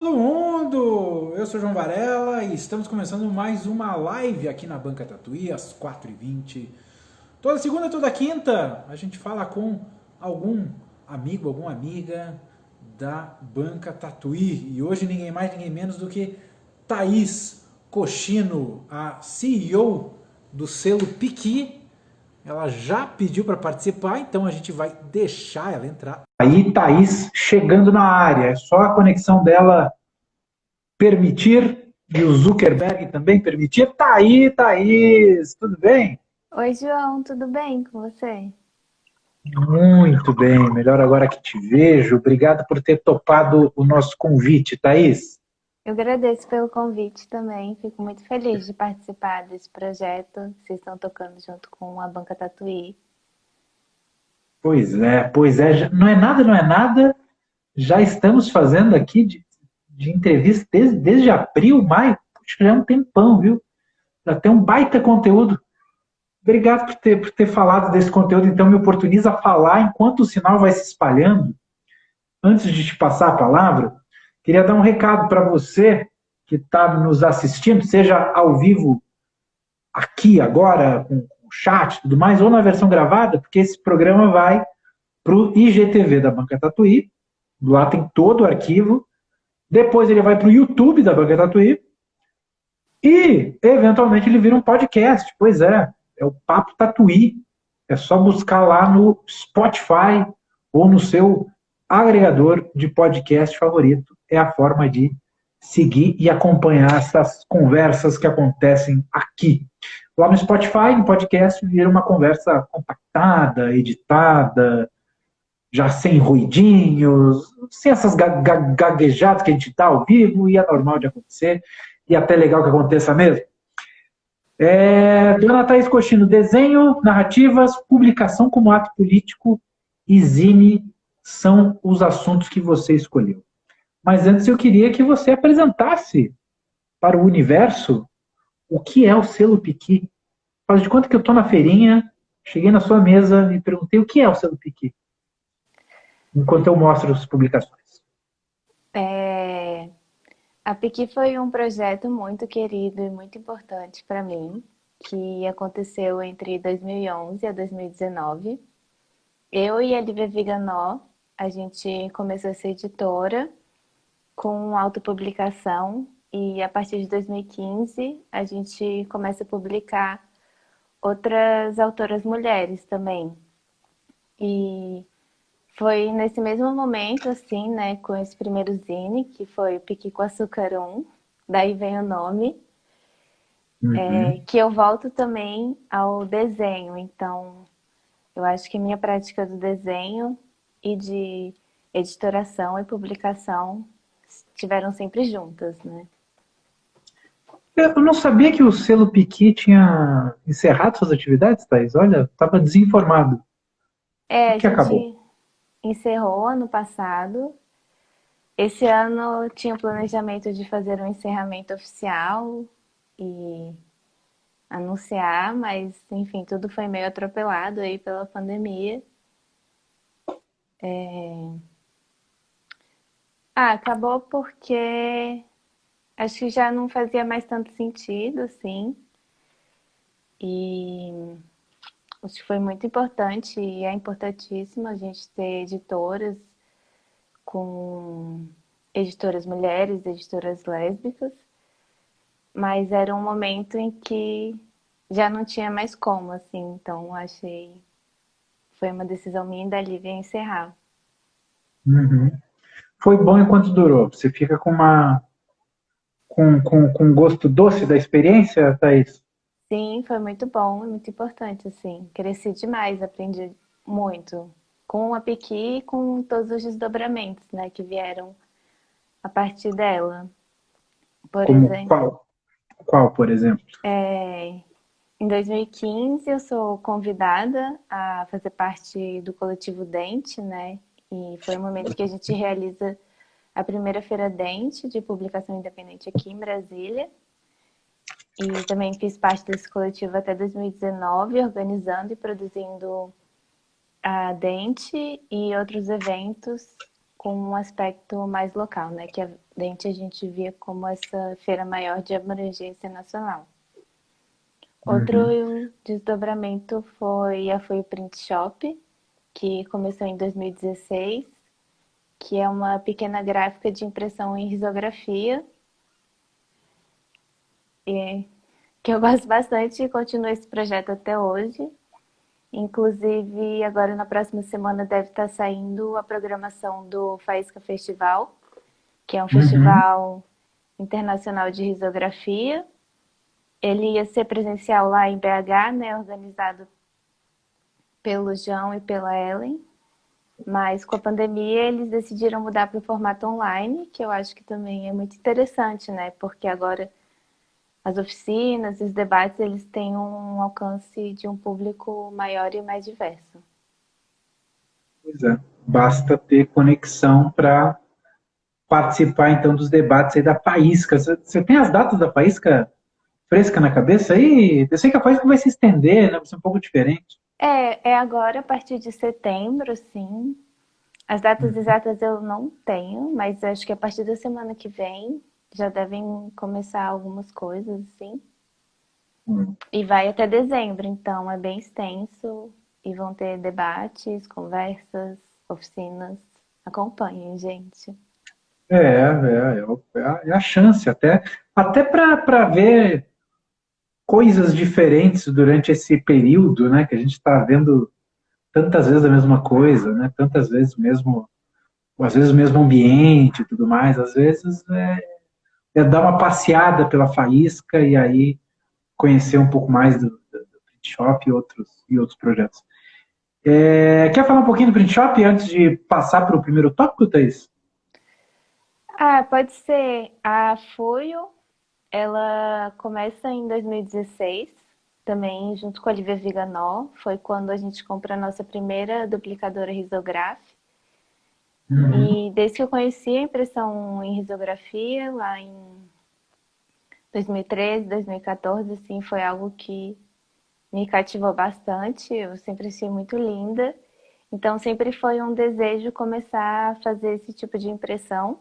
Todo mundo! Eu sou João Varela e estamos começando mais uma live aqui na Banca Tatuí às 4h20. Toda segunda, toda quinta, a gente fala com algum amigo, alguma amiga da Banca Tatuí. E hoje ninguém mais, ninguém menos do que Thaís Cochino, a CEO do selo Piqui. Ela já pediu para participar, então a gente vai deixar ela entrar. Aí, Thaís chegando na área. É só a conexão dela permitir e o Zuckerberg também permitir. Tá aí, Thaís, tudo bem? Oi, João, tudo bem com você? Muito bem, melhor agora que te vejo. Obrigado por ter topado o nosso convite, Thaís. Eu agradeço pelo convite também. Fico muito feliz de participar desse projeto que vocês estão tocando junto com a Banca Tatuí. Pois é, não é nada, não é nada. Já estamos fazendo aqui de entrevista desde abril, maio. Puxa, já é um tempão, viu? Já tem um baita conteúdo. Obrigado por ter falado desse conteúdo, então me oportuniza a falar enquanto o sinal vai se espalhando. Antes de te passar a palavra, queria dar um recado para você que está nos assistindo, seja ao vivo aqui agora, com o chat e tudo mais, ou na versão gravada, porque esse programa vai para o IGTV da Banca Tatuí, lá tem todo o arquivo, depois ele vai para o YouTube da Banca Tatuí, e, eventualmente, ele vira um podcast. Pois é o Papo Tatuí. É só buscar lá no Spotify ou no seu agregador de podcast favorito. É a forma de seguir e acompanhar essas conversas que acontecem aqui. Lá no Spotify, no podcast, vira uma conversa compactada, editada, já sem ruidinhos, sem essas gaguejadas que a gente dá ao vivo, e é normal de acontecer, e até legal que aconteça mesmo. Dona Thaís Cochino, desenho, narrativas, publicação como ato político e zine são os assuntos que você escolheu. Mas antes eu queria que você apresentasse para o universo o que é o selo Piqui. Faz de conta que eu estou na feirinha, cheguei na sua mesa e perguntei o que é o selo Piqui, enquanto eu mostro as publicações. É, A Piqui foi um projeto muito querido e muito importante para mim, que aconteceu entre 2011 a 2019. Eu e a Lívia Viganó, a gente começou a ser editora com autopublicação e a partir de 2015 a gente começa a publicar outras autoras mulheres também. E foi nesse mesmo momento, assim, né, com esse primeiro zine, que foi o Piqui com Açúcar 1, daí vem o nome, Uhum. que eu volto também ao desenho. Então, eu acho que minha prática do desenho e de editoração e publicação estiveram sempre juntas, né? Eu não sabia que o selo Piqui tinha encerrado suas atividades, Thaís. Olha, estava desinformado. Por A que acabou? gente encerrou ano passado. Esse ano eu tinha o planejamento de fazer um encerramento oficial e anunciar, mas enfim, tudo foi meio atropelado aí pela pandemia. Acabou porque acho que já não fazia mais tanto sentido, assim. E acho que foi muito importante e é importantíssimo a gente ter editoras com editoras mulheres, editoras lésbicas, mas era um momento em que já não tinha mais como, assim, então achei foi uma decisão minha e da Lívia encerrar. Uhum. Foi bom enquanto durou. Você fica com gosto doce da experiência, Thaís? Sim, foi muito bom e muito importante, assim. Cresci demais, aprendi muito com a Piqui e com todos os desdobramentos, né, que vieram a partir dela. Por Como exemplo, qual, por exemplo? em 2015 eu sou convidada a fazer parte do coletivo Dente, né? E foi o momento que a gente realiza a primeira feira Dente de publicação independente aqui em Brasília. E também fiz parte desse coletivo até 2019, organizando e produzindo a Dente e outros eventos com um aspecto mais local, né? Que a gente via como essa feira maior de abrangência nacional. Uhum. Outro desdobramento foi o Print Shop, que começou em 2016, que é uma pequena gráfica de impressão em risografia, e que eu gosto bastante e continuo esse projeto até hoje. Inclusive, agora na próxima semana deve estar saindo a programação do Faísca Festival, que é um Uhum. festival internacional de risografia. Ele ia ser presencial lá em BH, né, organizado pelo João e pela Ellen, mas com a pandemia eles decidiram mudar para o formato online, que eu acho que também é muito interessante, né, porque agora as oficinas, os debates, eles têm um alcance de um público maior e mais diverso. Pois é. Basta ter conexão para participar, então, dos debates aí da Faísca. Você tem as datas da Faísca fresca na cabeça aí? Eu sei que a Faísca vai se estender, né? Vai ser um pouco diferente. É agora, a partir de setembro, sim. As datas exatas eu não tenho, mas acho que a partir da semana que vem já devem começar algumas coisas, assim. Hum. E vai até dezembro, então é bem extenso e vão ter debates, conversas, oficinas. Acompanhem, gente. É a chance até para ver coisas diferentes durante esse período, né? Que a gente está vendo tantas vezes a mesma coisa, né? Tantas vezes mesmo, às vezes o mesmo ambiente e tudo mais. Às vezes é dar uma passeada pela Faísca e aí conhecer um pouco mais do Print Shop e outros projetos. Quer falar um pouquinho do Print Shop antes de passar para o primeiro tópico, Thaís? Ah, pode ser. A Fuyo, ela começa em 2016, também junto com a Olivia Viganò. Foi quando a gente comprou a nossa primeira duplicadora risográfica. Uhum. E desde que eu conheci a impressão em risografia, lá em 2013, 2014, assim, foi algo que me cativou bastante. Eu sempre achei muito linda. Então, sempre foi um desejo começar a fazer esse tipo de impressão.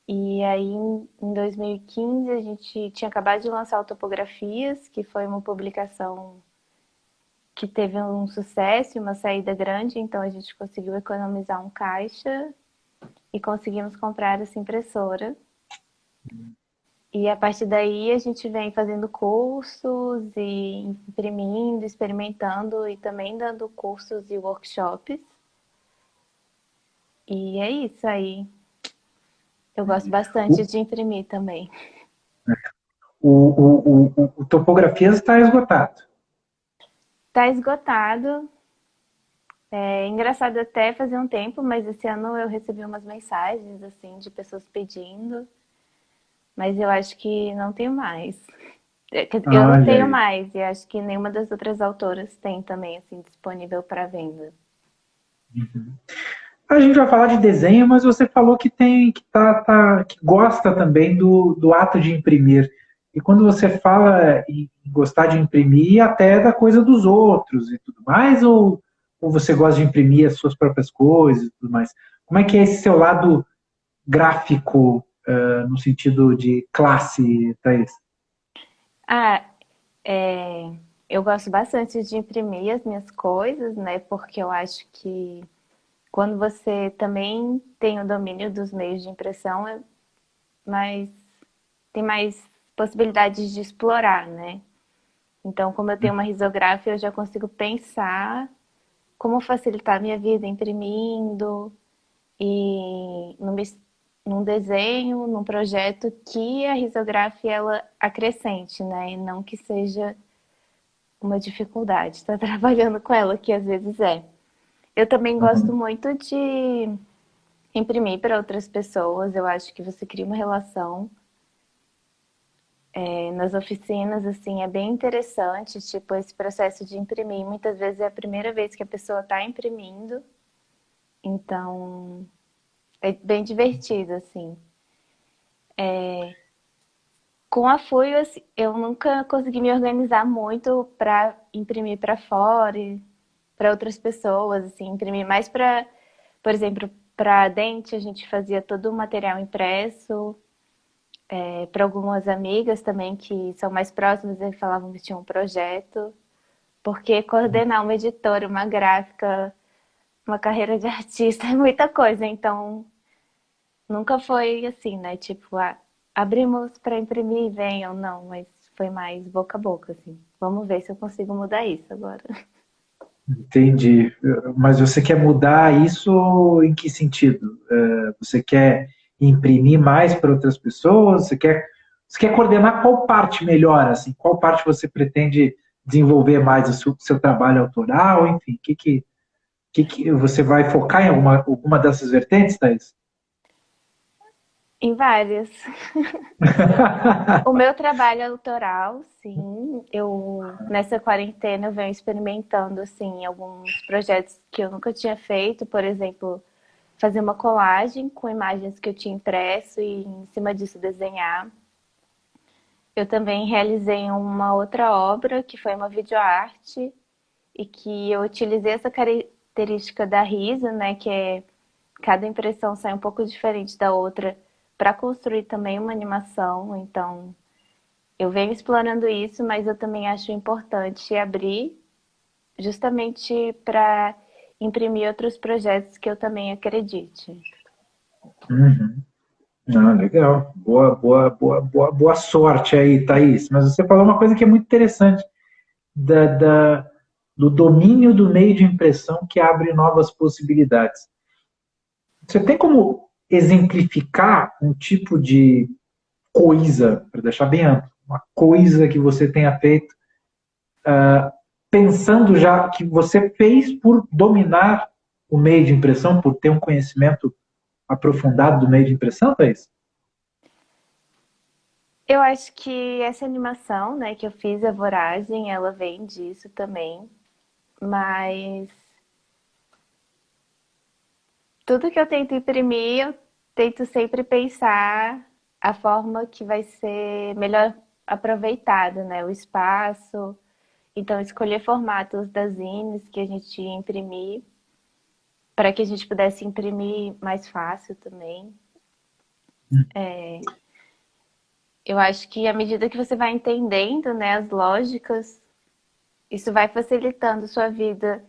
E aí, em 2015, a gente tinha acabado de lançar o Topografias, que foi uma publicação que teve um sucesso e uma saída grande. Então, a gente conseguiu economizar um caixa e conseguimos comprar essa impressora. E a partir daí a gente vem fazendo cursos e imprimindo, experimentando e também dando cursos e workshops. E é isso aí. Eu gosto bastante O, de imprimir também. o Topografias está esgotado. Tá esgotado. É engraçado até fazer um tempo, mas esse ano eu recebi umas mensagens assim de pessoas pedindo, mas eu acho que não tenho mais. Eu não Olha tenho aí. mais e acho que nenhuma das outras autoras tem também assim disponível para venda. A gente vai falar de desenho, mas você falou que que gosta também do ato de imprimir. E quando você fala em gostar de imprimir, até da coisa dos outros e tudo mais, ou você gosta de imprimir as suas próprias coisas e tudo mais? Como é que é esse seu lado gráfico, no sentido de classe, Thaís? Ah, é, eu gosto bastante de imprimir as minhas coisas, né? Porque eu acho que quando você também tem o domínio dos meios de impressão, mais, tem mais possibilidades de explorar, né? Então, como eu tenho uma risografia, eu já consigo pensar como facilitar a minha vida imprimindo e num desenho, num projeto que a risografia ela acrescente, né? E não que seja uma dificuldade estar trabalhando com ela, que às vezes é. Eu também gosto Uhum. muito de imprimir para outras pessoas. Eu acho que você cria uma relação nas oficinas, assim, é bem interessante, tipo, esse processo de imprimir. Muitas vezes é a primeira vez que a pessoa está imprimindo, então é bem divertido, assim. Com a Fuyo, assim, eu nunca consegui me organizar muito para imprimir para fora e para outras pessoas, assim, imprimir mais para, por exemplo, Para dente, a gente fazia todo o material impresso. Para algumas amigas também que são mais próximas, eles falavam que tinham um projeto. Porque coordenar uma editora, uma gráfica, uma carreira de artista é muita coisa. Então, nunca foi assim, né? Tipo, abrimos para imprimir, venham. Não, mas foi mais boca a boca, assim. Vamos ver se eu consigo mudar isso agora. Entendi. Mas você quer mudar isso em que sentido? Você quer imprimir mais para outras pessoas? Você quer coordenar qual parte melhor, assim? Qual parte você pretende desenvolver mais o seu trabalho autoral? Enfim, que você vai focar em alguma dessas vertentes, Thaís? Em várias. O meu trabalho autoral, sim. Nessa quarentena, eu venho experimentando, assim, alguns projetos que eu nunca tinha feito. Por exemplo, fazer uma colagem com imagens que eu tinha impresso e, em cima disso, desenhar. Eu também realizei uma outra obra, que foi uma videoarte, e que eu utilizei essa característica da Risa, né, que é cada impressão sai um pouco diferente da outra, para construir também uma animação. Então, eu venho explorando isso, mas eu também acho importante abrir justamente para imprimir outros projetos que eu também acredite. Uhum. Ah, legal. Boa sorte aí, Thaís. Mas você falou uma coisa que é muito interessante, da, da- do domínio do meio de impressão que abre novas possibilidades. Você tem como exemplificar um tipo de coisa, para deixar bem amplo, uma coisa que você tenha feito, pensando já que você fez por dominar o meio de impressão, por ter um conhecimento aprofundado do meio de impressão, Thaís? Eu acho que essa animação, né, que eu fiz, a Voragem, ela vem disso também, mas tudo que eu tento imprimir, eu tento sempre pensar a forma que vai ser melhor aproveitado, né? O espaço. Então, escolher formatos das zines que a gente ia imprimir, para que a gente pudesse imprimir mais fácil também. Eu acho que à medida que você vai entendendo, né, as lógicas, isso vai facilitando sua vida,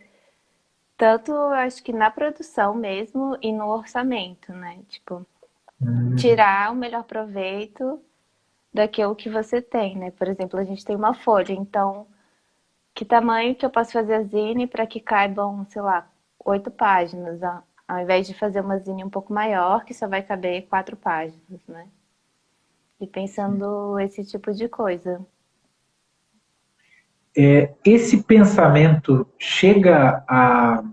tanto eu acho que na produção mesmo e no orçamento, né? Tipo, tirar o melhor proveito daquilo que você tem, né? Por exemplo, a gente tem uma folha, então que tamanho que eu posso fazer a zine para que caibam, sei lá, 8 páginas, ao invés de fazer uma zine um pouco maior, que só vai caber 4 páginas, né? E pensando esse tipo de coisa. Esse pensamento chega a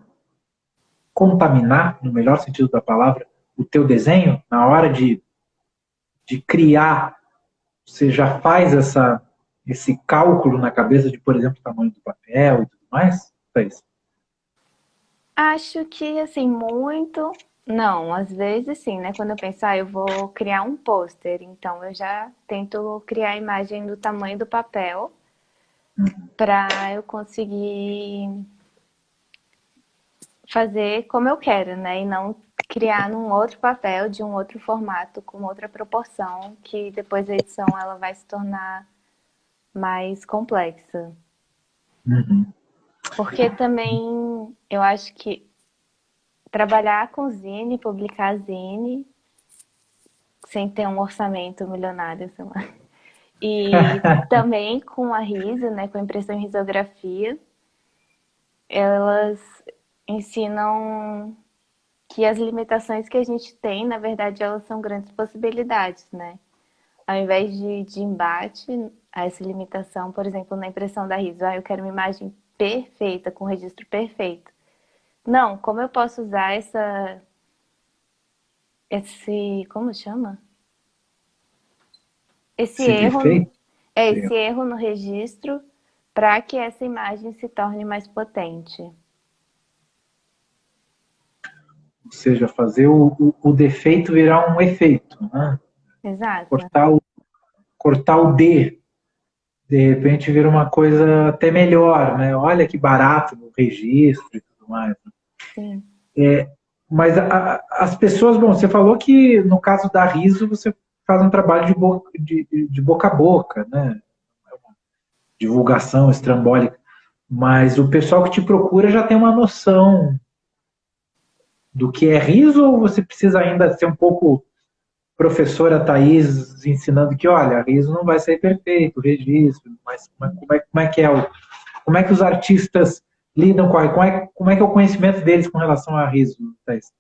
contaminar, no melhor sentido da palavra, o teu desenho na hora de criar. Você já faz esse cálculo na cabeça de, por exemplo, o tamanho do papel e tudo mais? Faz. Acho que, assim, muito. Não, às vezes sim, né? Quando eu penso, eu vou criar um pôster, então eu já tento criar a imagem do tamanho do papel para eu conseguir fazer como eu quero, né? E não criar num outro papel, de um outro formato, com outra proporção, que depois a edição ela vai se tornar mais complexa. Uhum. Porque também eu acho que trabalhar com zine, publicar zine, sem ter um orçamento milionário, sei lá. E também com a RISA, né, com a impressão em risografia, elas ensinam que as limitações que a gente tem, na verdade, elas são grandes possibilidades, né? Ao invés de embate a essa limitação, por exemplo, na impressão da RISO, eu quero uma imagem perfeita, com registro perfeito. Não, como eu posso usar como chama? Esse Esse erro, defeito, esse erro no registro para que essa imagem se torne mais potente. ou seja, fazer o defeito virar um efeito, né? Exato. Cortar o D, de repente vira uma coisa até melhor, né? Olha que barato no registro e tudo mais. Sim. Mas as pessoas, bom, você falou que no caso da Riso você faz um trabalho de boca a boca, né? Divulgação estrambólica. Mas o pessoal que te procura já tem uma noção do que é riso ou você precisa ainda ser um pouco professora Thaís ensinando que, olha, riso não vai ser perfeito, registro, mas como é que é como é que os artistas lidam com como é que é o conhecimento deles com relação a riso, Thaís?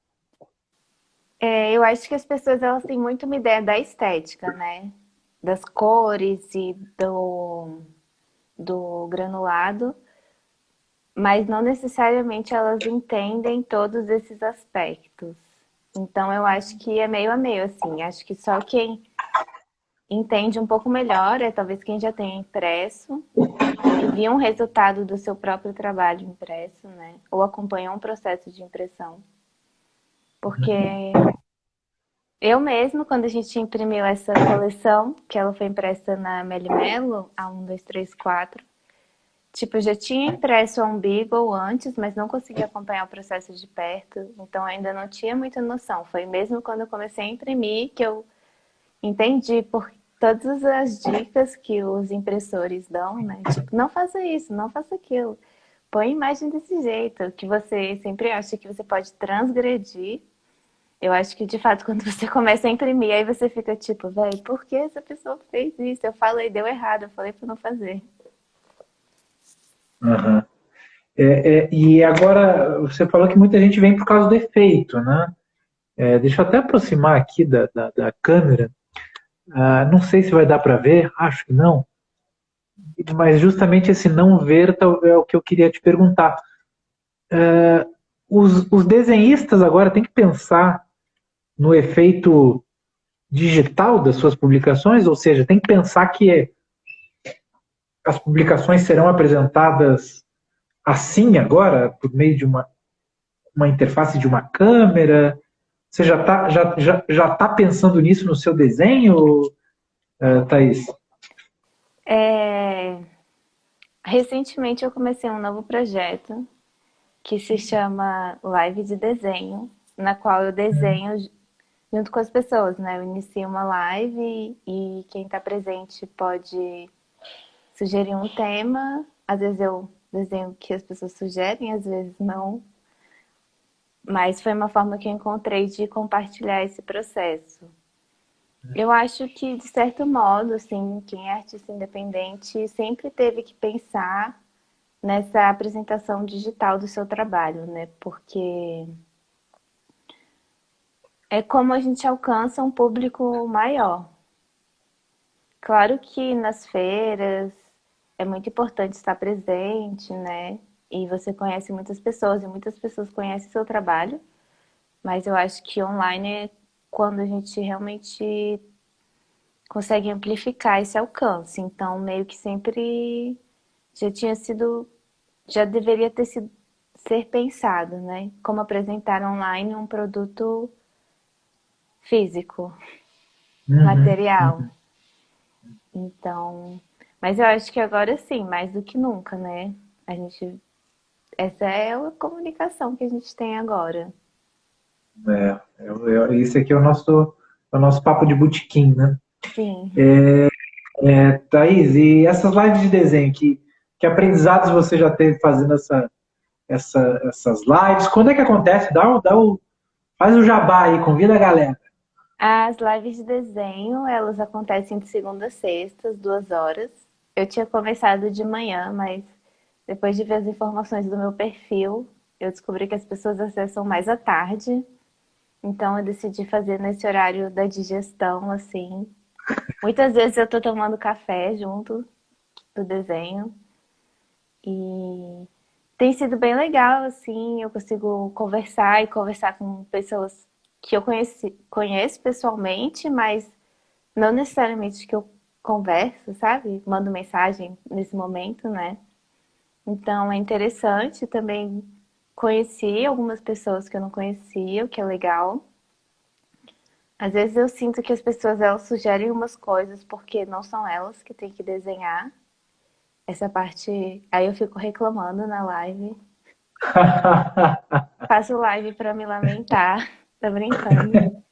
Eu acho que as pessoas elas têm muito uma ideia da estética, né? Das cores e do granulado, mas não necessariamente elas entendem todos esses aspectos. Então eu acho que é meio a meio, assim. Acho que só quem entende um pouco melhor é talvez quem já tem impresso e viu um resultado do seu próprio trabalho impresso, né? Ou acompanhou um processo de impressão. Porque eu mesmo, quando a gente imprimiu essa coleção, que ela foi impressa na Melimelo, a 1, 2, 3, 4, tipo, eu já tinha impresso a um Beagle antes, mas não conseguia acompanhar o processo de perto, então ainda não tinha muita noção. Foi mesmo quando eu comecei a imprimir que eu entendi por todas as dicas que os impressores dão, né? Tipo, não faça isso, não faça aquilo. Põe imagem desse jeito, que você sempre acha que você pode transgredir. Eu acho que, de fato, quando você começa a imprimir, aí você fica tipo, velho, por que essa pessoa fez isso? Eu falei, deu errado, eu falei pra não fazer. Uhum. E agora, você falou que muita gente vem por causa do efeito, né? Deixa eu até aproximar aqui da câmera. Não sei se vai dar para ver, acho que não. Mas justamente esse não ver é o que eu queria te perguntar. Os desenhistas agora têm que pensar no efeito digital das suas publicações, ou seja, tem que pensar que as publicações serão apresentadas assim agora, por meio de uma interface de uma câmera. Você já tá pensando nisso no seu desenho, Thaís? É... Recentemente eu comecei um novo projeto que se chama Live de Desenho, na qual eu desenho junto com as pessoas, né? Eu inicio uma live e quem está presente pode sugerir um tema. Às vezes eu desenho o que as pessoas sugerem, às vezes não. Mas foi uma forma que eu encontrei de compartilhar esse processo. Eu acho que, de certo modo, assim, quem é artista independente sempre teve que pensar nessa apresentação digital do seu trabalho, né? Porque é como a gente alcança um público maior. Claro que nas feiras é muito importante estar presente, né? E você conhece muitas pessoas e muitas pessoas conhecem seu trabalho, mas eu acho que online é quando a gente realmente consegue amplificar esse alcance. Então, meio que sempre já tinha sido, já deveria ter sido ser pensado, né? Como apresentar online um produto físico, Uhum. material. Então, mas eu acho que agora sim, mais do que nunca, né? A gente, essa é a comunicação que a gente tem agora. Esse aqui é o nosso papo de botequim, né? Sim. Thaís, e essas lives de desenho, que aprendizados você já teve fazendo essas lives? Quando é que acontece? Faz o jabá aí, convida a galera. As lives de desenho, elas acontecem de segunda a sexta, às 2 horas. Eu tinha começado de manhã, mas depois de ver as informações do meu perfil, eu descobri que as pessoas acessam mais à tarde. Então eu decidi fazer nesse horário da digestão, assim. Muitas vezes eu tô tomando café junto do desenho. E tem sido bem legal, assim, eu consigo conversar e conversar com pessoas que eu conheço pessoalmente, mas não necessariamente que eu converso, sabe? Mando mensagem nesse momento, né? Então é interessante também conheci algumas pessoas que eu não conhecia, o que é legal. Às vezes eu sinto que as pessoas elas sugerem umas coisas porque não são elas que têm que desenhar. Essa parte, aí eu fico reclamando na live. Faço live para me lamentar. Tô brincando.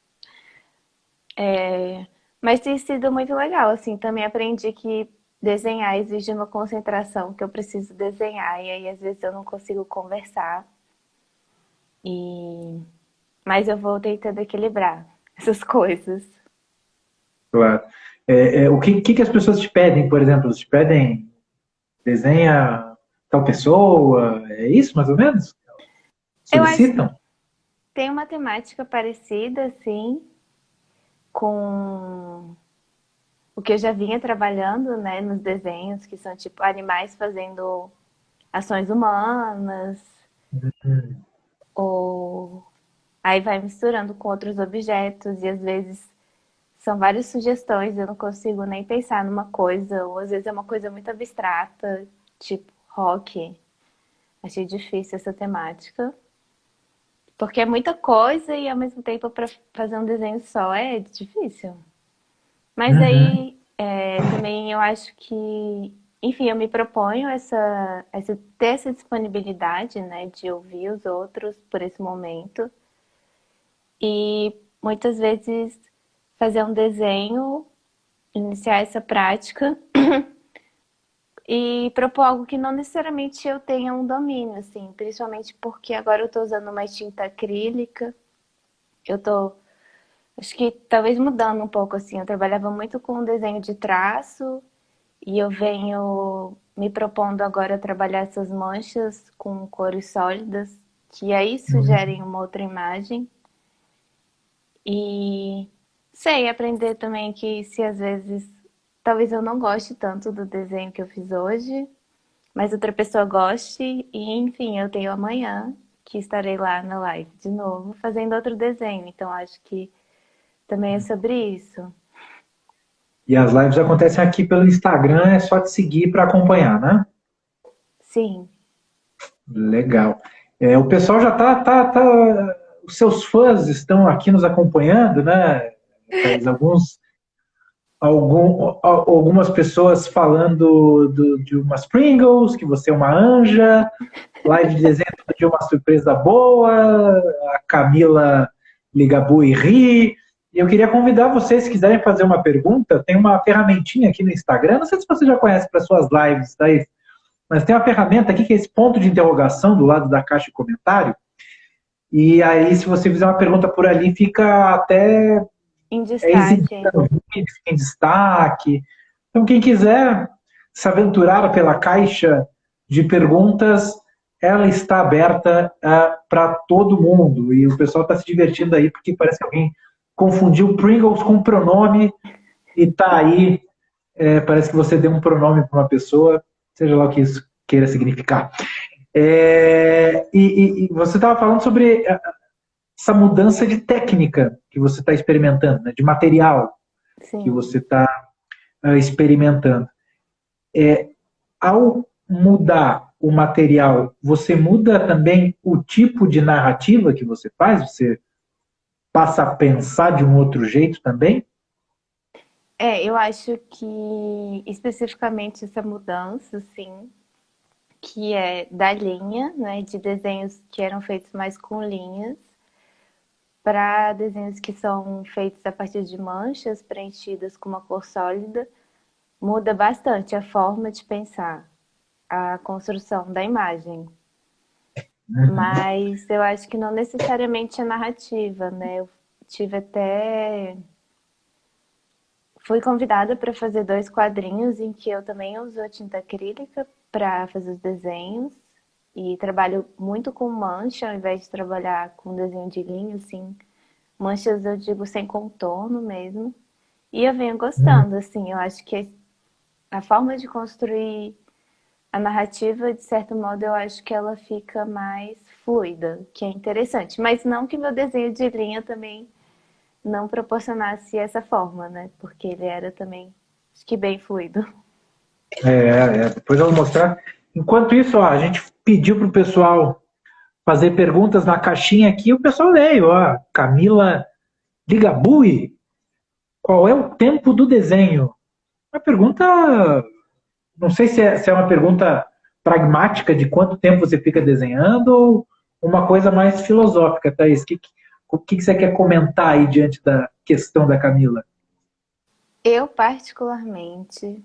Mas tem sido muito legal, assim, também aprendi que desenhar exige uma concentração, que eu preciso desenhar, e aí às vezes eu não consigo conversar. E... Mas eu vou tentando equilibrar essas coisas. Claro. O que as pessoas te pedem, por exemplo? Eles te pedem desenha tal pessoa? É isso, mais ou menos? Eu acho que Solicitam? tem uma temática parecida, assim, com o que eu já vinha trabalhando, né, nos desenhos, que são tipo animais fazendo ações humanas, ou aí vai misturando com outros objetos e às vezes são várias sugestões, eu não consigo nem pensar numa coisa, ou às vezes é uma coisa muito abstrata, tipo rock. Achei difícil essa temática, porque é muita coisa e ao mesmo tempo para fazer um desenho só é difícil. Mas Uhum. aí também eu acho que, enfim, eu me proponho ter essa disponibilidade, né, de ouvir os outros por esse momento e muitas vezes fazer um desenho, iniciar essa prática e propor algo que não necessariamente eu tenha um domínio, assim, principalmente porque agora eu estou usando uma tinta acrílica, eu tô, acho que talvez mudando um pouco, assim, eu trabalhava muito com desenho de traço e eu venho me propondo agora a trabalhar essas manchas com cores sólidas, que aí sugerem uma outra imagem. E sei aprender também que se às vezes talvez eu não goste tanto do desenho que eu fiz hoje, mas outra pessoa goste, e enfim, eu tenho amanhã que estarei lá na live de novo fazendo outro desenho. Então acho que também é sobre isso. E as lives acontecem aqui pelo Instagram, é só te seguir para acompanhar, né? Sim. Legal. O pessoal já os seus fãs estão aqui nos acompanhando, né, Thaís? Algumas pessoas falando de umas Pringles, que você é uma anja, live de desenho todo dia uma surpresa boa, a Camila Ligabu e ri. E eu queria convidar vocês, se quiserem fazer uma pergunta, tem uma ferramentinha aqui no Instagram, não sei se você já conhece para suas lives, Thaís, mas tem uma ferramenta aqui que é esse ponto de interrogação do lado da caixa de comentário. E aí, se você fizer uma pergunta por ali, fica até Em exibido destaque. no vídeo, fica em destaque. Então, quem quiser se aventurar pela caixa de perguntas, ela está aberta para todo mundo. E o pessoal está se divertindo aí, porque parece que alguém confundiu Pringles com pronome e está aí. Parece que você deu um pronome para uma pessoa, seja lá o que isso queira significar. E você estava falando sobre essa mudança de técnica que você está experimentando, né, de material que Sim. você está experimentando. Ao mudar o material, você muda também o tipo de narrativa que você faz? Você passa a pensar de um outro jeito também? Eu acho que especificamente essa mudança, sim, que é da linha, né, de desenhos que eram feitos mais com linhas, para desenhos que são feitos a partir de manchas preenchidas com uma cor sólida, muda bastante a forma de pensar, a construção da imagem. Uhum. Mas eu acho que não necessariamente a narrativa, né? Eu tive até. Fui convidada para fazer 2 quadrinhos em que eu também uso a tinta acrílica para fazer os desenhos e trabalho muito com mancha ao invés de trabalhar com desenho de linha, assim. Manchas eu digo sem contorno mesmo. E eu venho gostando, assim, eu acho que a forma de construir a narrativa, de certo modo, eu acho que ela fica mais fluida, que é interessante. Mas não que meu desenho de linha também não proporcionasse essa forma, né? Porque ele era também, acho que bem fluido. Depois eu vou mostrar. Enquanto isso, ó, a gente pediu para o pessoal fazer perguntas na caixinha aqui, o pessoal veio, ó, Camila Ligabui, qual é o tempo do desenho? Uma pergunta, não sei se é uma pergunta pragmática de quanto tempo você fica desenhando ou uma coisa mais filosófica, Thaís? O que você quer comentar aí diante da questão da Camila? Eu, particularmente,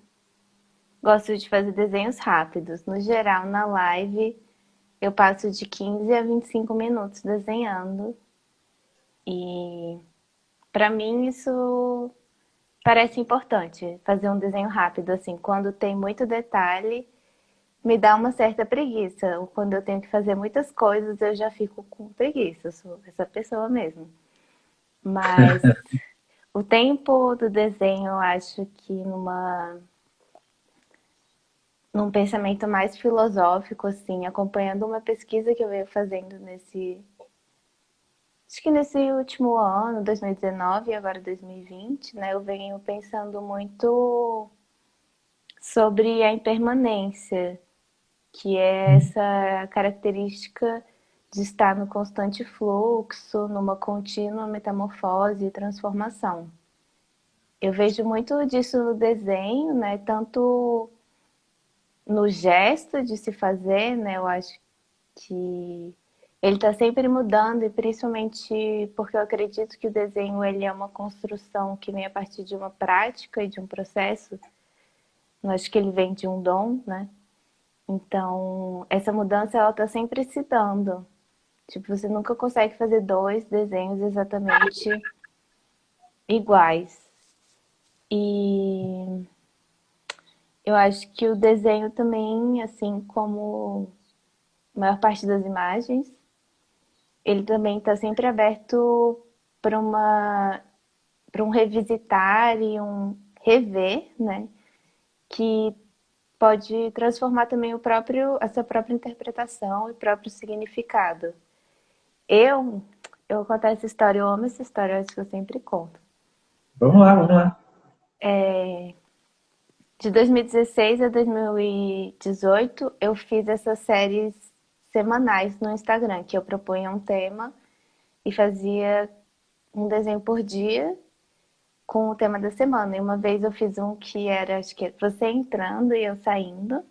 gosto de fazer desenhos rápidos. No geral, na live, eu passo de 15 a 25 minutos desenhando. E para mim isso parece importante, fazer um desenho rápido, assim, quando tem muito detalhe, me dá uma certa preguiça. Ou quando eu tenho que fazer muitas coisas, eu já fico com preguiça, eu sou essa pessoa mesmo. Mas o tempo do desenho, eu acho que num pensamento mais filosófico, assim, acompanhando uma pesquisa que eu venho fazendo acho que nesse último ano, 2019 e agora 2020, né, eu venho pensando muito sobre a impermanência, que é essa característica de estar no constante fluxo, numa contínua metamorfose e transformação. Eu vejo muito disso no desenho, né? Tanto no gesto de se fazer, né? Eu acho que ele está sempre mudando e principalmente porque eu acredito que o desenho ele é uma construção que vem a partir de uma prática e de um processo. Eu acho que ele vem de um dom, né? Então, essa mudança ela está sempre se dando. Tipo, você nunca consegue fazer dois desenhos exatamente iguais. E eu acho que o desenho também, assim como a maior parte das imagens, ele também está sempre aberto para para um revisitar e um rever, né? Que pode transformar também a sua própria interpretação e próprio significado. Eu, eu vou contar essa história, eu amo essa história, eu acho que eu sempre conto. Vamos lá, vamos lá. De 2016 a 2018, eu fiz essas séries semanais no Instagram, que eu propunha um tema e fazia um desenho por dia com o tema da semana. E uma vez eu fiz um que era, acho que você entrando e eu saindo.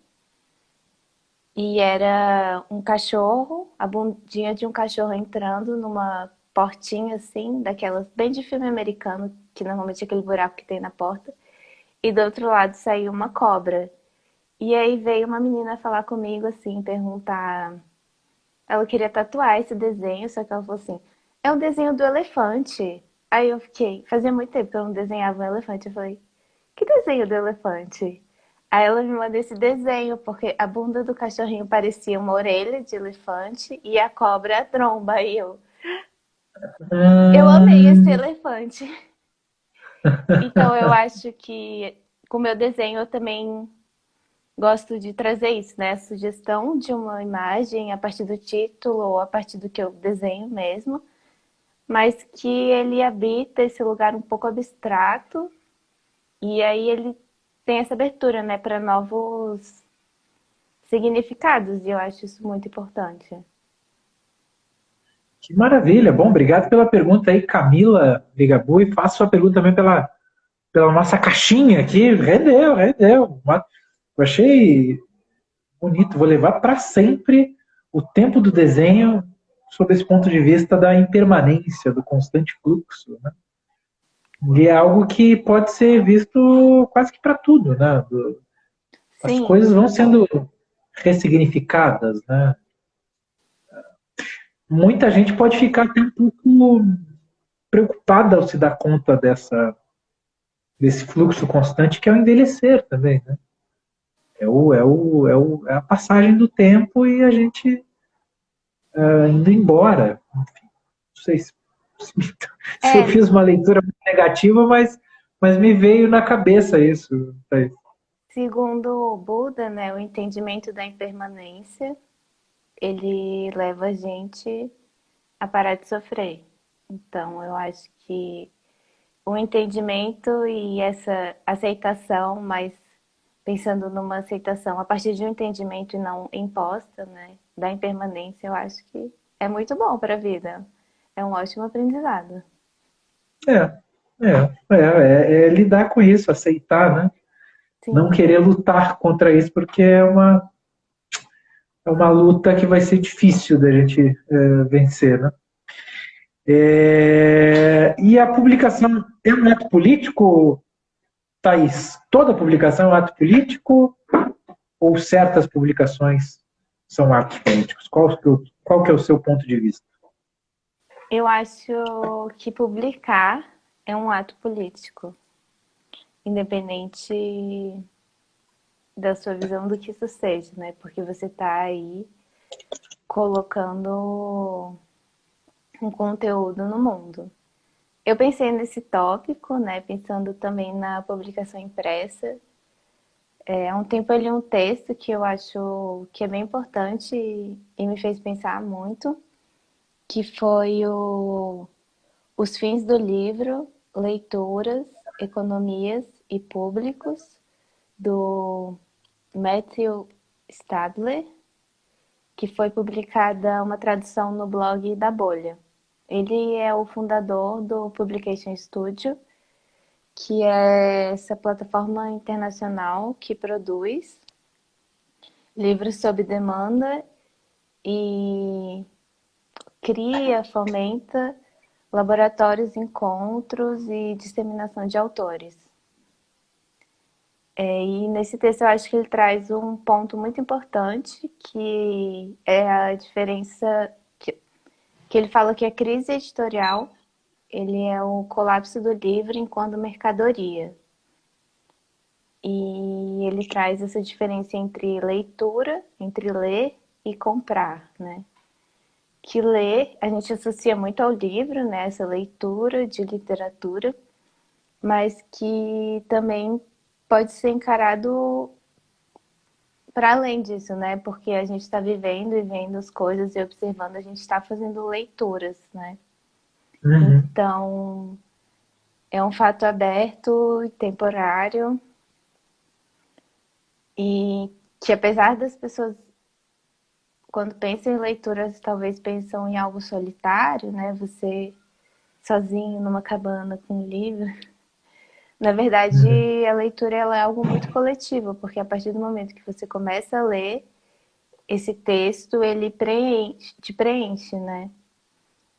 E era um cachorro, a bundinha de um cachorro entrando numa portinha assim, daquelas bem de filme americano, que normalmente é aquele buraco que tem na porta. E do outro lado saiu uma cobra. E aí veio uma menina falar comigo assim, perguntar. Ela queria tatuar esse desenho, só que ela falou assim: é o desenho do elefante. Aí eu fiquei, fazia muito tempo que eu não desenhava um elefante. Eu falei: que desenho do elefante? Aí ela me mandou esse desenho, porque a bunda do cachorrinho parecia uma orelha de elefante e a cobra a tromba. Aí eu amei esse Hum, elefante. Então eu acho que com o meu desenho eu também gosto de trazer isso, né? A sugestão de uma imagem a partir do título ou a partir do que eu desenho mesmo, mas que ele habita esse lugar um pouco abstrato e aí ele tem essa abertura, né, para novos significados e eu acho isso muito importante. que maravilha. Bom, obrigado pela pergunta aí, Camila Ligabu, e faço a pergunta também pela nossa caixinha aqui. Rendeu, rendeu. Eu achei bonito. Vou levar para sempre o tempo do desenho sob esse ponto de vista da impermanência, do constante fluxo, né? E é algo que pode ser visto quase que para tudo, né? As coisas Sim, vão sendo ressignificadas, né? Muita gente pode ficar até um pouco preocupada ao se dar conta desse fluxo constante que é o envelhecer também, né? É a passagem do tempo e a gente indo embora. Enfim, não sei se eu é, fiz uma leitura muito negativa, mas me veio na cabeça isso. segundo o Buda, né, o entendimento da impermanência, ele leva a gente a parar de sofrer. Então, eu acho que o entendimento e essa aceitação, mas pensando numa aceitação a partir de um entendimento e não imposta, né, da impermanência, eu acho que é muito bom para a vida. É um ótimo aprendizado. É, é lidar com isso, aceitar, né? Não Sim, querer lutar contra isso, porque é uma luta que vai ser difícil da gente vencer, né? E a publicação é um ato político, Thaís? Toda publicação é um ato político ou certas publicações são atos políticos? Qual que é o seu ponto de vista? Eu acho que publicar é um ato político, independente da sua visão do que isso seja, né? Porque você está aí colocando um conteúdo no mundo. Eu pensei nesse tópico, né? Pensando também na publicação impressa. Há um tempo eu li um texto que eu acho que é bem importante e me fez pensar muito, que foi Os Fins do Livro, Leituras, Economias e Públicos, do Matthew Stadler, que foi publicada uma tradução no blog da Bolha. Ele é o fundador do Publication Studio, que é essa plataforma internacional que produz livros sob demanda e cria, fomenta laboratórios, encontros e disseminação de autores. E nesse texto eu acho que ele traz um ponto muito importante, que é a diferença, que ele fala que a crise editorial ele é o colapso do livro enquanto mercadoria. E ele traz essa diferença entre leitura, entre ler e comprar, né? Que ler, a gente associa muito ao livro, né? Essa leitura de literatura, mas que também pode ser encarado para além disso, né? Porque a gente está vivendo e vendo as coisas e observando, a gente está fazendo leituras, né? Uhum. Então, é um fato aberto e temporário e que apesar das pessoas, quando pensam em leituras, talvez pensam em algo solitário, né? Você sozinho numa cabana com um livro. Na Uhum. verdade, a leitura ela é algo muito coletivo, porque a partir do momento que você começa a ler esse texto, ele te preenche, né?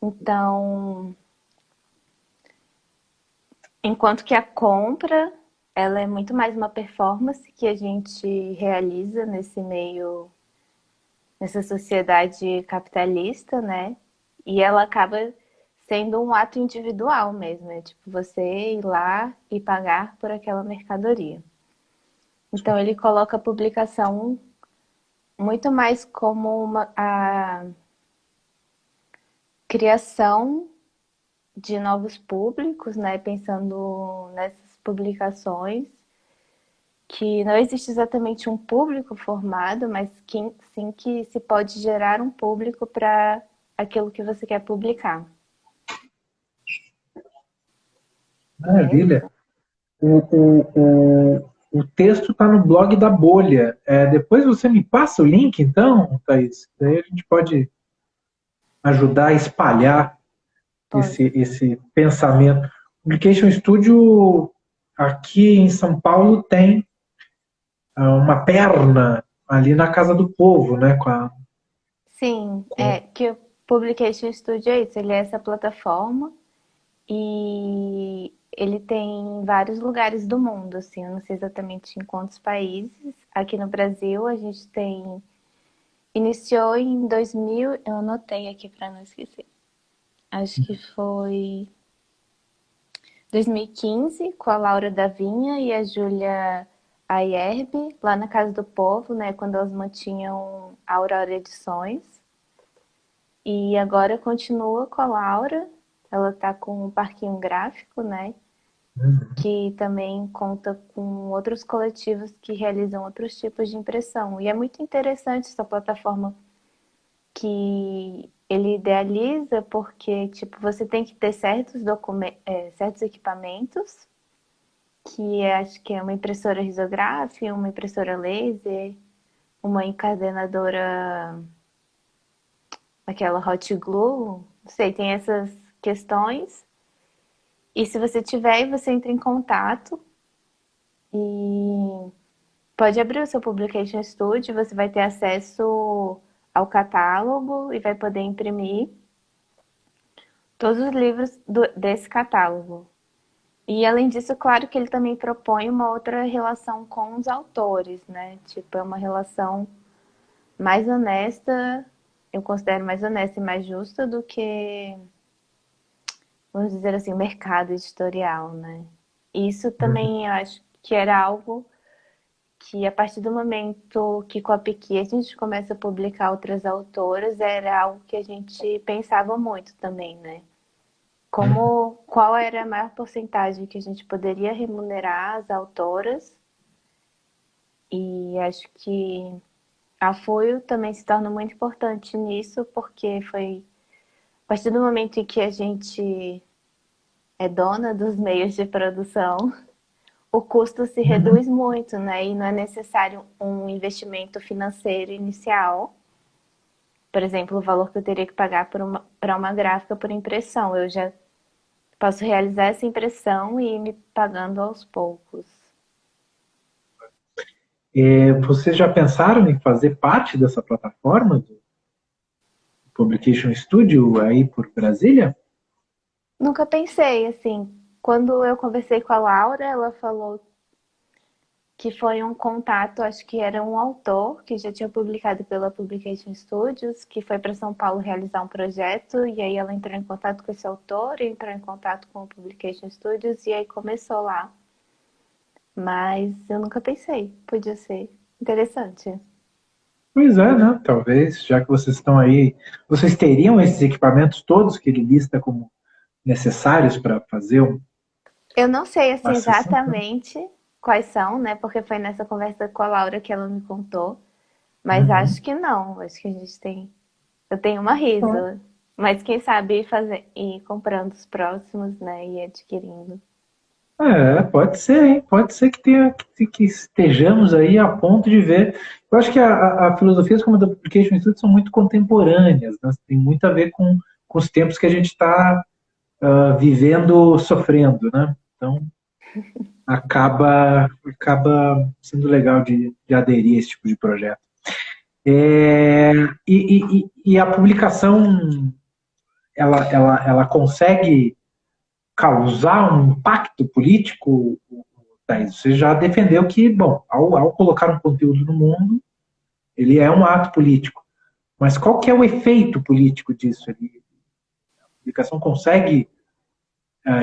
Então, enquanto que a compra, ela é muito mais uma performance que a gente realiza nesse meio, nessa sociedade capitalista, né? E ela acaba sendo um ato individual mesmo, né? Tipo, você ir lá e pagar por aquela mercadoria. Então ele coloca a publicação muito mais como a criação de novos públicos, né? Pensando nessas publicações, que não existe exatamente um público formado, mas que, sim que se pode gerar um público para aquilo que você quer publicar. É Maravilha. isso. O texto está no blog da Bolha. Depois você me passa o link, então, Thaís. Daí a gente pode ajudar a espalhar Posso. esse pensamento. O Publication Studio aqui em São Paulo tem uma perna ali na Casa do Povo, né? Sim, Com... que o Publication Studio é isso, ele é essa plataforma e ele tem em vários lugares do mundo, assim, eu não sei exatamente em quantos países. Aqui no Brasil a gente tem, iniciou em 2000, eu anotei aqui para não esquecer, acho que foi 2015 com a Laura Davinha e a Júlia Ayerbe, lá na Casa do Povo, né, quando elas mantinham a Aurora Edições. E agora continua com a Laura, ela tá com um parquinho gráfico, né? Que também conta com outros coletivos que realizam outros tipos de impressão. E é muito interessante essa plataforma que ele idealiza, porque tipo, você tem que ter certos equipamentos, acho que é uma impressora risográfica, uma impressora laser, uma encadenadora, aquela hot glue, não sei, tem essas questões. E se você tiver, você entra em contato e pode abrir o seu Publication Studio, você vai ter acesso ao catálogo e vai poder imprimir todos os livros desse catálogo. E além disso, claro que ele também propõe uma outra relação com os autores, né? Tipo, é uma relação mais honesta, eu considero mais honesta e mais justa do que, vamos dizer assim, o mercado editorial, né? Isso também eu acho que era algo que a partir do momento que com a Piqui a gente começa a publicar outras autoras, era algo que a gente pensava muito também, né? Qual era a maior porcentagem que a gente poderia remunerar as autoras, e acho que a Folho também se torna muito importante nisso, porque foi a partir do momento em que a gente é dona dos meios de produção, o custo se reduz muito, né? E não é necessário um investimento financeiro inicial. Por exemplo, o valor que eu teria que pagar para uma gráfica por impressão. Eu já posso realizar essa impressão e ir me pagando aos poucos. Vocês já pensaram em fazer parte dessa plataforma do Publication Studio aí por Brasília? Nunca pensei, assim. Quando eu conversei com a Laura, ela falou que foi um contato, acho que era um autor que já tinha publicado pela Publication Studios, que foi para São Paulo realizar um projeto, e aí ela entrou em contato com esse autor, entrou em contato com o Publication Studios, e aí começou lá. Mas eu nunca pensei, podia ser interessante. Pois é, né? Talvez, já que vocês estão aí, vocês teriam esses equipamentos todos que ele lista como necessários para fazer Eu não sei assim uma sessão? exatamente quais são, né? Porque foi nessa conversa com a Laura que ela me contou. Mas acho Uhum. que não. Acho que a gente tem. Eu tenho uma risa. Mas quem sabe ir comprando os próximos, né? E adquirindo. Pode ser, hein? Pode ser que que estejamos aí a ponto de ver. Eu acho que a filosofias como a da Publication Institute são muito contemporâneas, né? Tem muito a ver com os tempos que a gente está vivendo, sofrendo, né? Então acaba sendo legal de aderir a esse tipo de projeto. É, e a publicação ela consegue causar um impacto político, Thaís? Você já defendeu que, bom, ao colocar um conteúdo no mundo, ele é um ato político. Mas qual que é o efeito político disso? A publicação consegue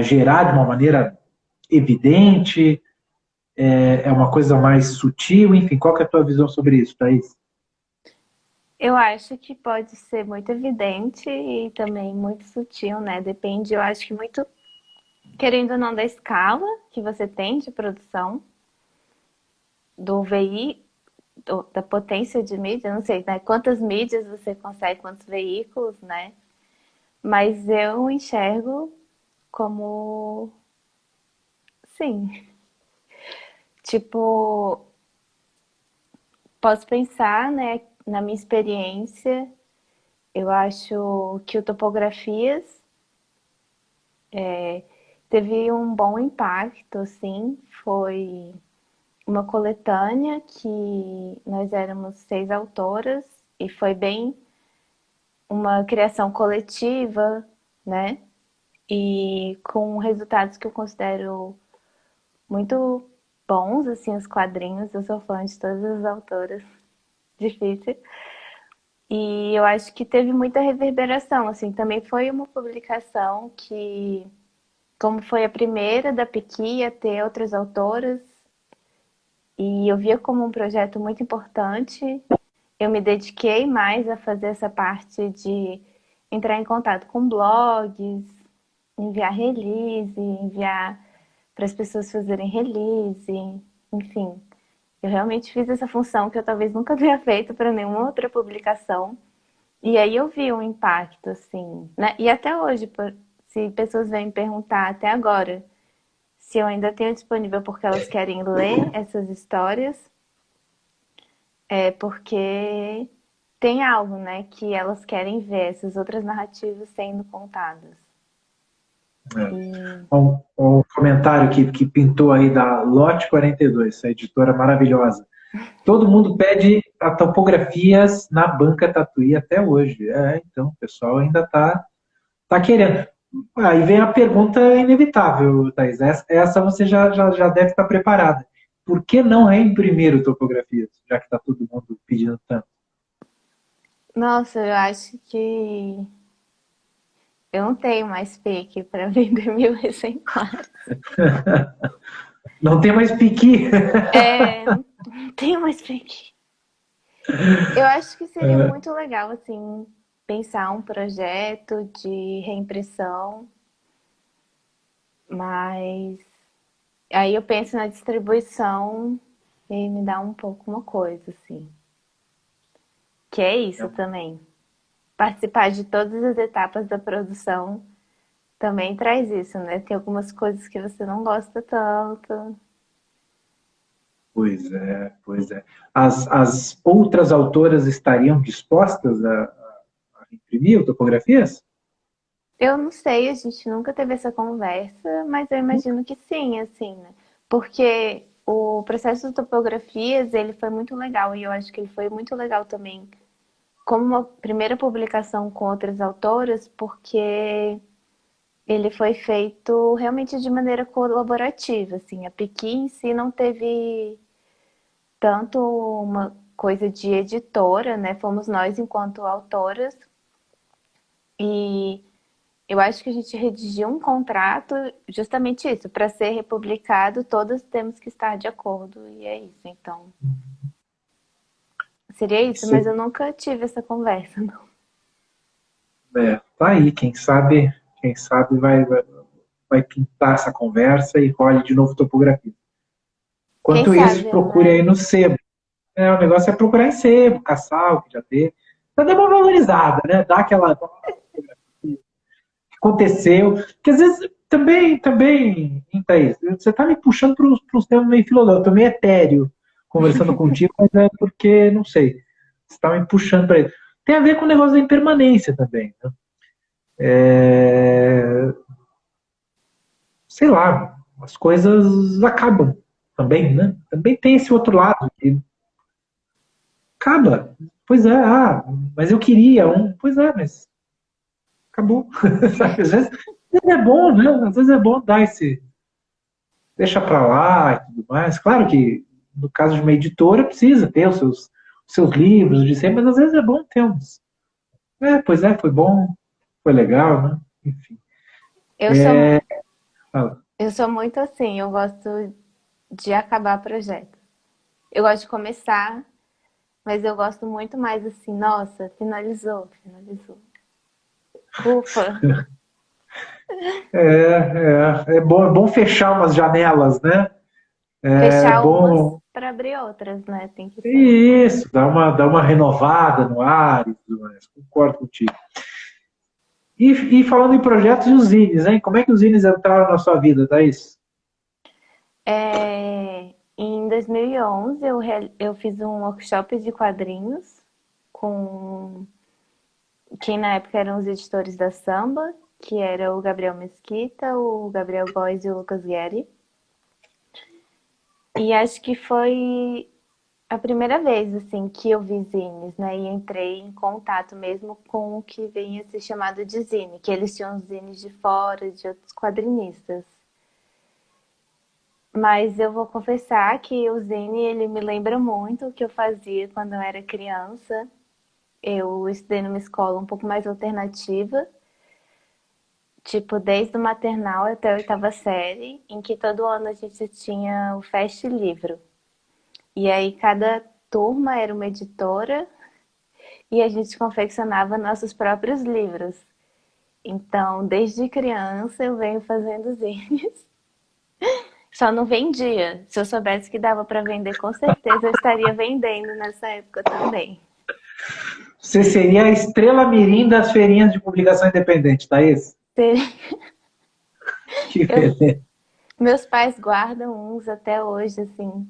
gerar de uma maneira evidente? É uma coisa mais sutil? Enfim, qual que é a tua visão sobre isso, Thaís? Eu acho que pode ser muito evidente e também muito sutil, né? Depende, eu acho que muito, querendo ou não, da escala que você tem de produção, do VI, da potência de mídia, não sei, né? Quantas mídias você consegue, quantos veículos, né? Mas eu enxergo como, sim, tipo, posso pensar, né, na minha experiência, eu acho que o Topografias teve um bom impacto, assim, foi uma coletânea que nós éramos 6 autoras e foi bem uma criação coletiva, né? E com resultados que eu considero muito bons, assim, os quadrinhos. Eu sou fã de todas as autoras, difícil. E eu acho que teve muita reverberação, assim, também foi uma publicação que, como foi a primeira da Piqui a ter outras autoras, e eu via como um projeto muito importante, eu me dediquei mais a fazer essa parte de entrar em contato com blogs, enviar release, enviar para as pessoas fazerem release, enfim. Eu realmente fiz essa função que eu talvez nunca tenha feito para nenhuma outra publicação. E aí eu vi um impacto, assim, né? E até hoje, se pessoas vêm me perguntar até agora se eu ainda tenho disponível porque elas querem ler essas histórias, é porque tem algo, né, que elas querem ver, essas outras narrativas sendo contadas. E Um comentário que pintou aí da Lote 42, essa editora maravilhosa. Todo mundo pede a topografias na banca Tatuí até hoje. Então, o pessoal ainda tá querendo. Aí vem a pergunta inevitável, Thaís. Essa você já deve estar preparada. Por que não reimprimir o topografias, já que está todo mundo pedindo tanto? Nossa, eu acho que eu não tenho mais pique para vender 1.000 exemplares. Não tem mais piqui. Não tenho mais pique. Eu acho que seria muito legal, assim, pensar um projeto de reimpressão, mas aí eu penso na distribuição e me dá um pouco uma coisa, assim. Que é isso também. Participar de todas as etapas da produção também traz isso, né? Tem algumas coisas que você não gosta tanto. Pois é, pois é. As outras autoras estariam dispostas a imprimir topografias? Eu não sei, a gente nunca teve essa conversa, mas eu imagino que sim, assim, né? Porque o processo de topografias, ele foi muito legal e eu acho que ele foi muito legal também como uma primeira publicação com outras autoras, porque ele foi feito realmente de maneira colaborativa, assim. A Piqui em si não teve tanto uma coisa de editora, né? Fomos nós enquanto autoras e eu acho que a gente redigiu um contrato justamente isso, para ser republicado, todas temos que estar de acordo e é isso. Então, seria isso, mas eu nunca tive essa conversa, não. Tá aí, quem sabe vai pintar essa conversa e role de novo topografia. Quem Enquanto isso, sabe, procure aí né? no sebo. O negócio é procurar em sebo, caçar o que já teve. Pra dar uma valorizada, né? Dar aquela que aconteceu. Porque às vezes também, Thaís, você tá me puxando para uns temas meio filosóficos, eu tô meio etéreo conversando contigo, mas é porque, não sei, você tá me puxando para isso. Tem a ver com o negócio da impermanência também, né? Sei lá, as coisas acabam também, né? Também tem esse outro lado que acaba. Pois é, mas eu queria um. Pois é, mas acabou. Às vezes é bom, né? Às vezes é bom dar esse. Deixa pra lá e tudo mais. Claro que no caso de uma editora precisa ter os seus livros de sempre, mas às vezes é bom ter uns. Pois é, foi bom, foi legal, né? Enfim. Eu sou, Fala. eu sou muito assim, eu gosto de acabar projeto. Eu gosto de começar, mas eu gosto muito mais assim, nossa, finalizou, finalizou. Ufa, É bom fechar umas janelas, né? É fechar umas bom. para abrir outras, né? Tem que ser. Isso, dá uma renovada no ar e tudo mais. Concordo contigo. E falando em projetos e os zines, hein? Como é que os zines entraram na sua vida, Thaís? Em 2011, eu fiz um workshop de quadrinhos com quem na época eram os editores da Samba, que era o Gabriel Mesquita, o Gabriel Góes e o Lucas Guerri. E acho que foi a primeira vez assim que eu vi zines, né? E entrei em contato mesmo com o que vinha se chamado de zine, que eles tinham zines de fora, de outros quadrinistas. Mas eu vou confessar que o zine, ele me lembra muito o que eu fazia quando eu era criança. Eu estudei numa escola um pouco mais alternativa, tipo, desde o maternal até a oitava série, em que todo ano a gente tinha o Fest Livro. E aí cada turma era uma editora e a gente confeccionava nossos próprios livros. Então, desde criança eu venho fazendo zines. Só não vendia. Se eu soubesse que dava para vender, com certeza eu estaria vendendo nessa época também. Você seria a estrela mirim das feirinhas de publicação independente, Thaís? Que Eu, beleza. meus pais guardam uns até hoje, assim.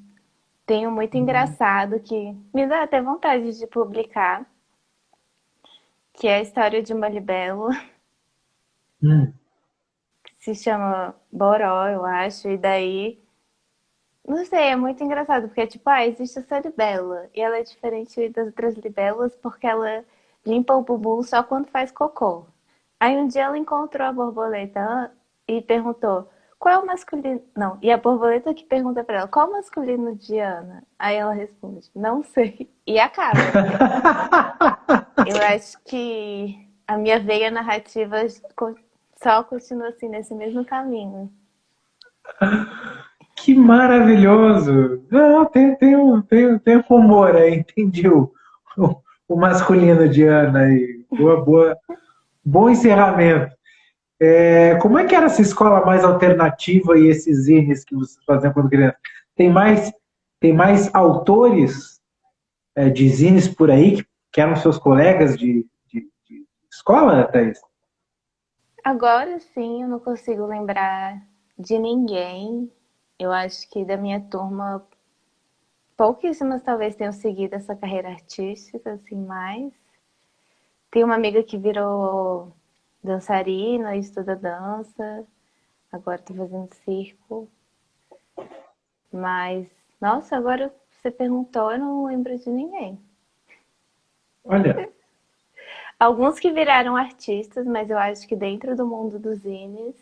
Tem um muito engraçado que me dá até vontade de publicar, que é a história de uma libelo, Hum, que se chama Boró, eu acho, e daí Não sei, é muito engraçado, porque, tipo, existe essa libélula, e ela é diferente das outras libélulas porque ela limpa o bumbum só quando faz cocô. Aí um dia ela encontrou a borboleta e perguntou, qual é o masculino... Não, e a borboleta que pergunta pra ela, qual é o masculino de Ana? Aí ela responde, não sei, e acaba. Eu acho que a minha veia narrativa só continua assim, nesse mesmo caminho. Que maravilhoso! Não, tem um humor aí, entendi o masculino de Ana aí. Bom encerramento. Como é que era essa escola mais alternativa e esses zines que vocês faziam quando criança? Tem mais, tem mais autores de zines por aí que eram seus colegas de escola, Thaís? Agora sim, eu não consigo lembrar de ninguém. Eu acho que da minha turma, pouquíssimas talvez tenham seguido essa carreira artística, assim, mais. Tem uma amiga que virou dançarina e estuda dança. Agora tô fazendo circo. Mas, nossa, agora você perguntou, eu não lembro de ninguém. Olha, Alguns que viraram artistas, mas eu acho que dentro do mundo dos zines.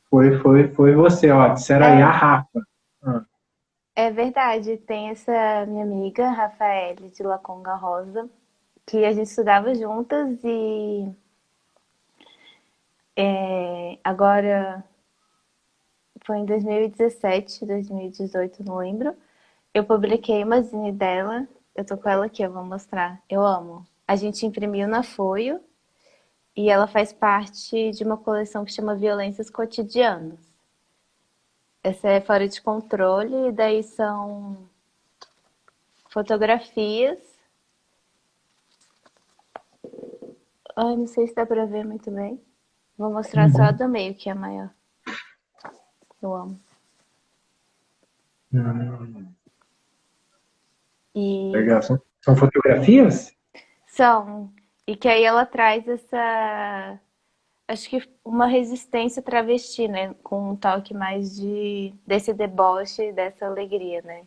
foi você, ó. Disseram aí a É, Rafa. Ah, é verdade, tem essa minha amiga, Rafaele, de Laconga Rosa, que a gente estudava juntas e agora foi em 2017, 2018, não lembro. Eu publiquei uma zine dela, eu tô com ela aqui, eu vou mostrar. Eu amo. A gente imprimiu na Folho e ela faz parte de uma coleção que chama Violências Cotidianas. Essa é Fora de Controle, e daí são fotografias. Ai, não sei se dá pra ver muito bem. Vou mostrar só a uhum. do meio, que é a maior. Eu amo. Hum, E legal. São fotografias? são. E que aí ela traz essa. Acho que uma resistência travesti, né? Com um toque mais desse deboche, dessa alegria, né?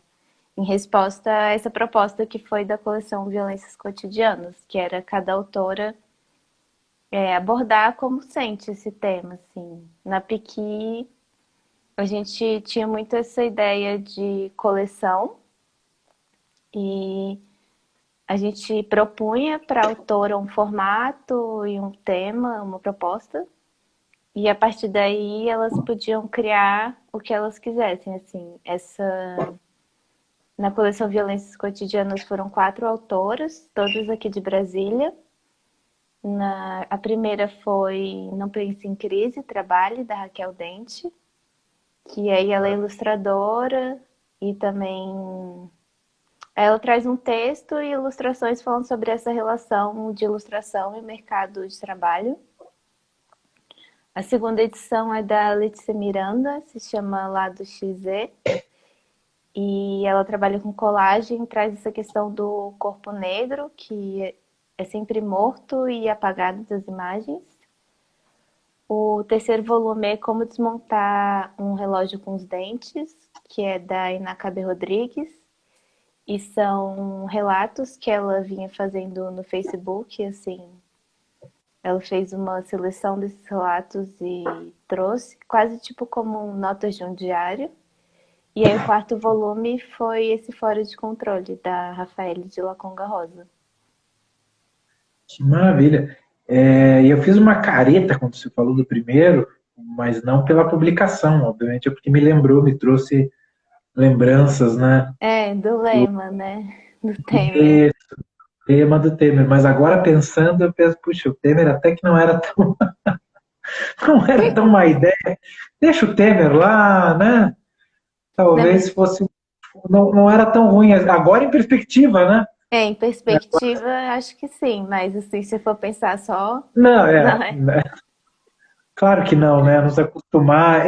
Em resposta a essa proposta que foi da coleção Violências Cotidianas, que era cada autora abordar como sente esse tema, assim. Na Piqui, a gente tinha muito essa ideia de coleção e a gente propunha para a autora um formato e um tema, uma proposta, e a partir daí elas podiam criar o que elas quisessem, assim. Na coleção Violências Cotidianas foram 4 autoras, todas aqui de Brasília. A primeira foi Não Pense em Crise, Trabalhe, da Raquel Dente, que aí ela é ilustradora e também ela traz um texto e ilustrações falando sobre essa relação de ilustração e mercado de trabalho. A segunda edição é da Letícia Miranda, se chama Lado XZ, e ela trabalha com colagem, traz essa questão do corpo negro, que é sempre morto e apagado das imagens. O terceiro volume é Como Desmontar um Relógio com os Dentes, que é da Inacabe Rodrigues. E são relatos que ela vinha fazendo no Facebook, assim. Ela fez uma seleção desses relatos e trouxe, quase tipo como notas de um diário. E aí o quarto volume foi esse Fora de Controle, da Rafaele de Laconga Rosa. Que maravilha. E eu fiz uma careta quando você falou do primeiro, mas não pela publicação, obviamente, é porque me trouxe lembranças, né? É, do Do lema, né? Do Temer. tema do Temer. Mas agora pensando, eu penso, puxa, o Temer até que não era tão, não era tão má ideia. Deixa o Temer lá, né? Não, Talvez mas fosse. Não era tão ruim. Agora em perspectiva, né? em perspectiva, acho que sim, mas assim, se for pensar só, Não, não é. claro que não, né? Nos acostumar.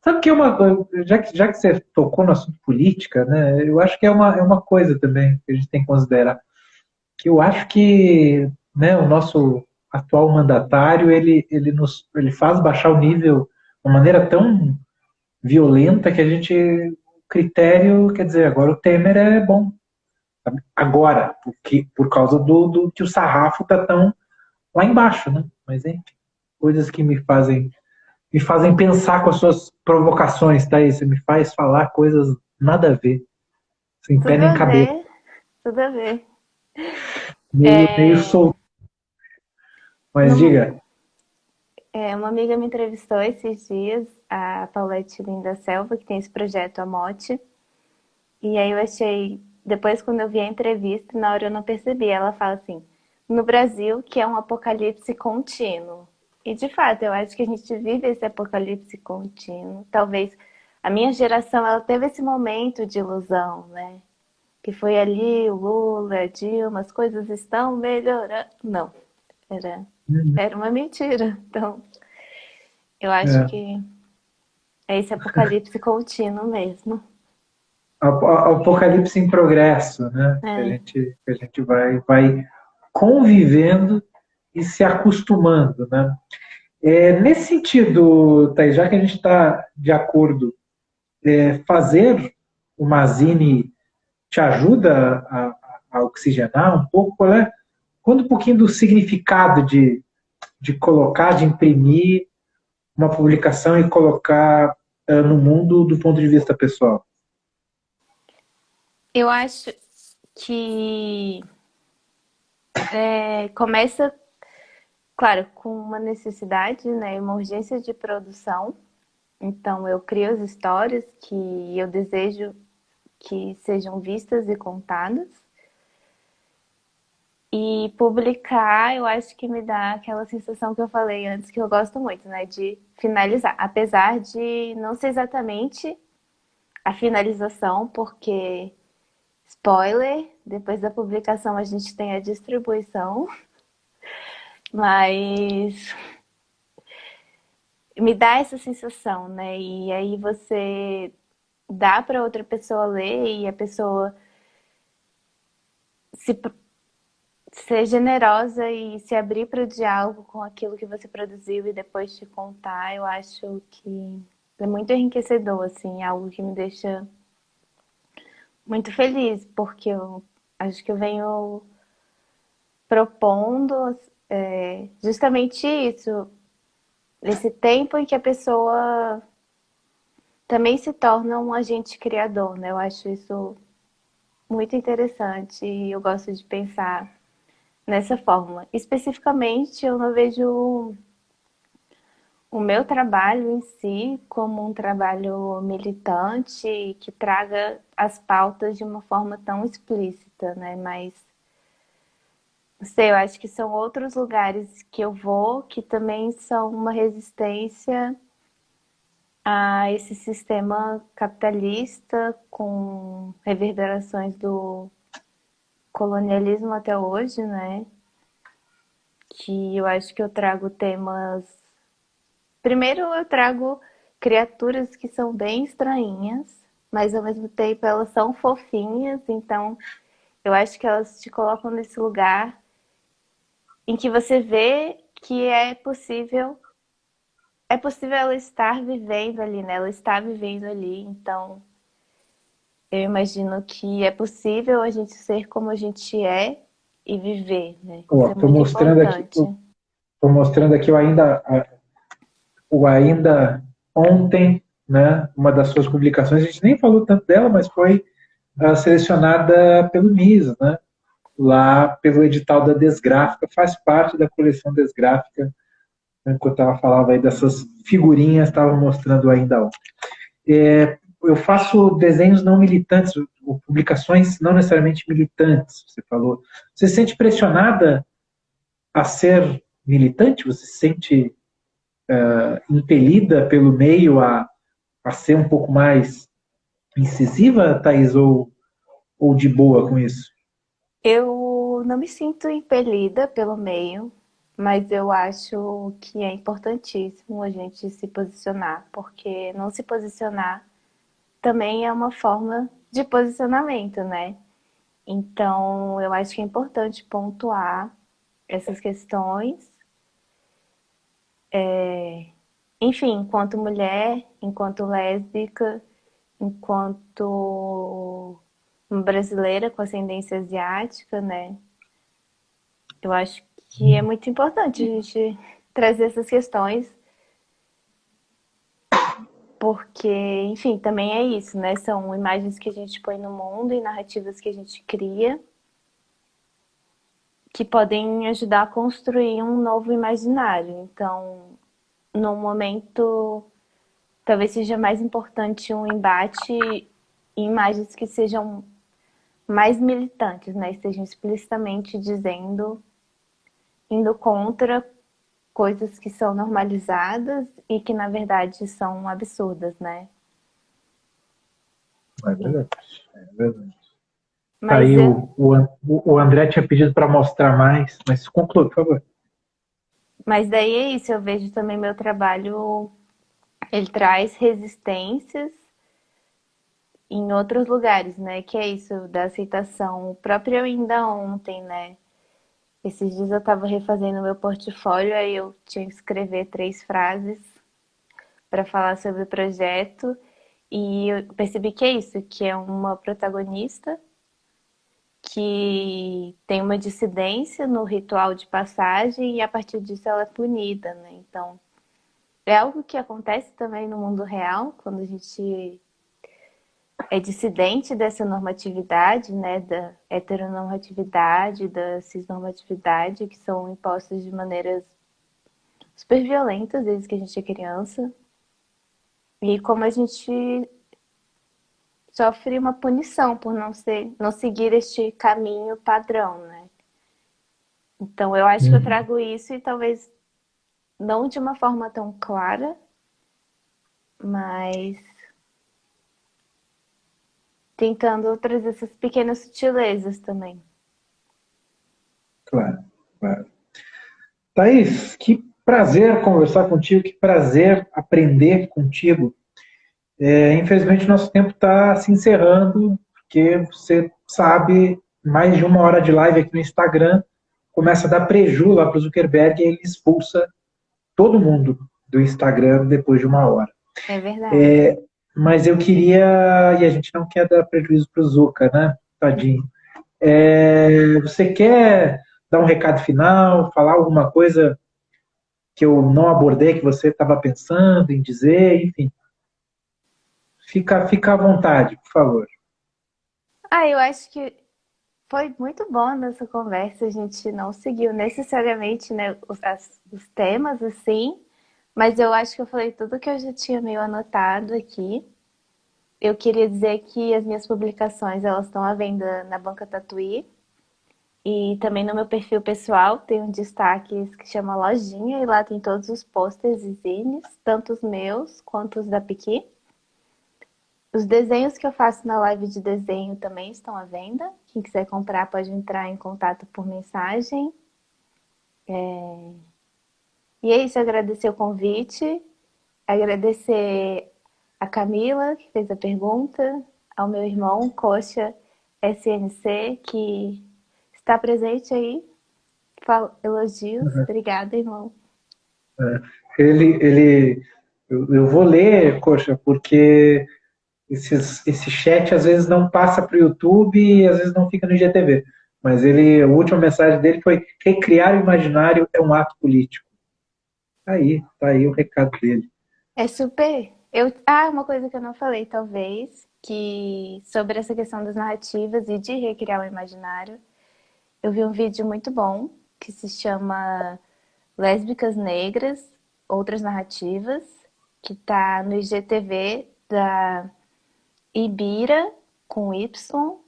Sabe que é uma coisa, já que você tocou no assunto política, né? Eu acho que é uma coisa também que a gente tem que considerar. Que eu acho que, né, o nosso atual mandatário, ele faz baixar o nível de uma maneira tão, violenta que a gente. O critério, quer dizer, agora o Temer é bom. Sabe? Agora, porque, por causa do que o sarrafo está tão lá embaixo, né? Mas enfim, coisas que me fazem pensar com as suas provocações, tá? Você me faz falar coisas nada a ver, sem pé Tudo nem a cabeça, ver, tudo a ver. meio É, solto. Mas num- diga, uma amiga me entrevistou esses dias, a Paulette Linda Selva, que tem esse projeto A Mote. E aí eu achei, depois quando eu vi a entrevista, na hora eu não percebi. Ela fala assim, no Brasil, que é um apocalipse contínuo. E de fato, eu acho que a gente vive esse apocalipse contínuo. Talvez a minha geração, ela teve esse momento de ilusão, né? Que foi ali o Lula, a Dilma, as coisas estão melhorando. Não, era, era uma mentira. Então, eu acho é, que é esse apocalipse contínuo mesmo. apocalipse em progresso, né? É. Que a gente vai convivendo e se acostumando, né? Nesse sentido, Thaís, já que a gente está de acordo, fazer uma zine te ajuda a oxigenar um pouco? Conta um pouquinho do significado de colocar, de imprimir uma publicação e colocar no mundo do ponto de vista pessoal. Eu acho que começa, claro, com uma necessidade, né, uma urgência de produção. Então, eu crio as histórias que eu desejo que sejam vistas e contadas. E publicar, eu acho que me dá aquela sensação que eu falei antes, que eu gosto muito, né, de finalizar. Apesar de não ser exatamente a finalização, porque, spoiler, depois da publicação a gente tem a distribuição, mas me dá essa sensação, né? E aí você dá para outra pessoa ler e a pessoa se ser generosa e se abrir para o diálogo com aquilo que você produziu e depois te contar, eu acho que é muito enriquecedor, assim, algo que me deixa muito feliz, porque eu acho que eu venho propondo justamente isso, esse tempo em que a pessoa também se torna um agente criador, né? Eu acho isso muito interessante e eu gosto de pensar nessa forma. Especificamente, eu não vejo o meu trabalho em si como um trabalho militante que traga as pautas de uma forma tão explícita, né? Mas, não sei, eu acho que são outros lugares que eu vou que também são uma resistência a esse sistema capitalista com reverberações do colonialismo até hoje, né? Que eu acho que eu trago temas. Primeiro, eu trago criaturas que são bem estranhas, mas ao mesmo tempo elas são fofinhas, então eu acho que elas te colocam nesse lugar em que você vê que é possível ela estar vivendo ali, né? Ela está vivendo ali, então eu imagino que é possível a gente ser como a gente é e viver, né? Isso é Estou muito mostrando aqui, importante. tô mostrando aqui o ainda ontem, né? Uma das suas publicações. A gente nem falou tanto dela, mas foi selecionada pelo MIS, né? Lá pelo edital da Desgráfica, faz parte da coleção Desgráfica. Enquanto ela falava aí dessas figurinhas, estava mostrando ainda ontem. Eu faço desenhos não militantes, ou publicações não necessariamente militantes, você falou. Você se sente pressionada a ser militante? Você se sente impelida pelo meio a ser um pouco mais incisiva, Thaís, ou de boa com isso? Eu não me sinto impelida pelo meio, mas eu acho que é importantíssimo a gente se posicionar, porque não se posicionar também é uma forma de posicionamento, né? Então, eu acho que é importante pontuar essas questões, enfim, enquanto mulher, enquanto lésbica, enquanto uma brasileira com ascendência asiática, né? Eu acho que é muito importante a gente trazer essas questões, porque, enfim, também é isso, né? São imagens que a gente põe no mundo e narrativas que a gente cria que podem ajudar a construir um novo imaginário. Então, no momento, talvez seja mais importante um embate em imagens que sejam mais militantes, né? Estejam explicitamente dizendo, indo contra coisas que são normalizadas e que na verdade são absurdas, né? É verdade, é verdade. Tá Mas, aí, o André tinha pedido para mostrar mais, mas conclua, por favor. mas daí é isso, eu vejo também meu trabalho, ele traz resistências em outros lugares, né? Que é isso da aceitação. O próprio ainda ontem, né? Esses dias eu estava refazendo meu portfólio, aí eu tinha que escrever 3 frases para falar sobre o projeto e eu percebi que é isso, que é uma protagonista que tem uma dissidência no ritual de passagem e a partir disso ela é punida, né? Então, é algo que acontece também no mundo real, quando a gente é dissidente dessa normatividade, né, da heteronormatividade, da cisnormatividade, que são impostas de maneiras super violentas desde que a gente é criança. E como a gente sofre uma punição por não seguir este caminho padrão, né? Então eu acho que eu Uhum. trago isso e talvez não de uma forma tão clara, mas tentando trazer essas pequenas sutilezas também. Claro, claro. Thaís, que prazer conversar contigo, que prazer aprender contigo. Infelizmente, nosso tempo está se encerrando, porque você sabe, mais de 1 hora de live aqui no Instagram começa a dar preju lá para o Zuckerberg e ele expulsa todo mundo do Instagram depois de 1 hora. É verdade. Mas eu queria, e a gente não quer dar prejuízo para o Zuca, né? Tadinho. Você quer dar um recado final, falar alguma coisa que eu não abordei, que você estava pensando em dizer, enfim. Fica à vontade, por favor. Ah, eu acho que foi muito bom nessa conversa. A gente não seguiu necessariamente, né, os temas assim, mas eu acho que eu falei tudo que eu já tinha meio anotado aqui. Eu queria dizer que as minhas publicações elas estão à venda na Banca Tatuí e também no meu perfil pessoal tem um destaque que chama Lojinha e lá tem todos os posters e zines, tanto os meus quanto os da Piqui. Os desenhos que eu faço na live de desenho também estão à venda. Quem quiser comprar pode entrar em contato por mensagem. E é isso, agradecer o convite, agradecer a Camila, que fez a pergunta, ao meu irmão, Coxa SNC, que está presente aí. Elogios. Obrigada, irmão. Eu vou ler, Coxa, porque esse chat às vezes não passa para o YouTube e às vezes não fica no IGTV. Mas a última mensagem dele foi: recriar o imaginário é um ato político. Tá aí o recado dele. É super. Uma coisa que eu não falei, talvez, que sobre essa questão das narrativas e de recriar o imaginário, eu vi um vídeo muito bom que se chama Lésbicas Negras, Outras Narrativas, que tá no IGTV da Ibira com Y,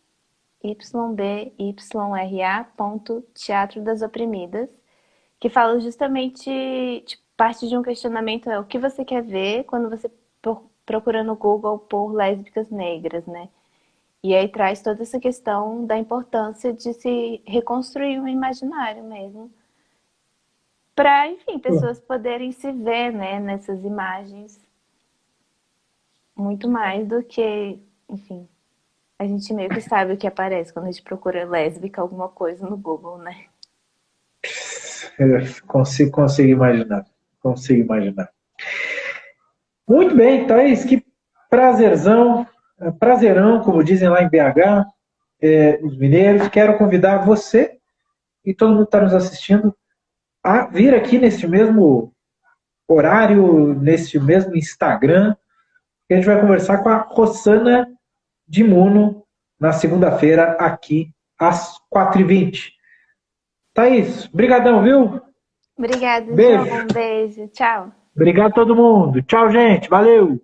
Teatro das Oprimidas, que fala justamente, tipo, parte de um questionamento é o que você quer ver quando você procura no Google por lésbicas negras, né? E aí traz toda essa questão da importância de se reconstruir um imaginário mesmo, para, enfim, pessoas poderem se ver, né, nessas imagens muito mais do que, enfim, a gente meio que sabe o que aparece quando a gente procura lésbica alguma coisa no Google, né? Consigo imaginar. Consigo imaginar. Muito bem, Thaís, que prazerzão, prazerão, como dizem lá em BH, os mineiros. Quero convidar você e todo mundo que está nos assistindo a vir aqui nesse mesmo horário, nesse mesmo Instagram, que a gente vai conversar com a Rossana de Muno na segunda-feira, aqui às 4h20. Thaís, brigadão, viu? Obrigada, João. Beijo. Um beijo. Tchau. Obrigado a todo mundo. Tchau, gente. Valeu.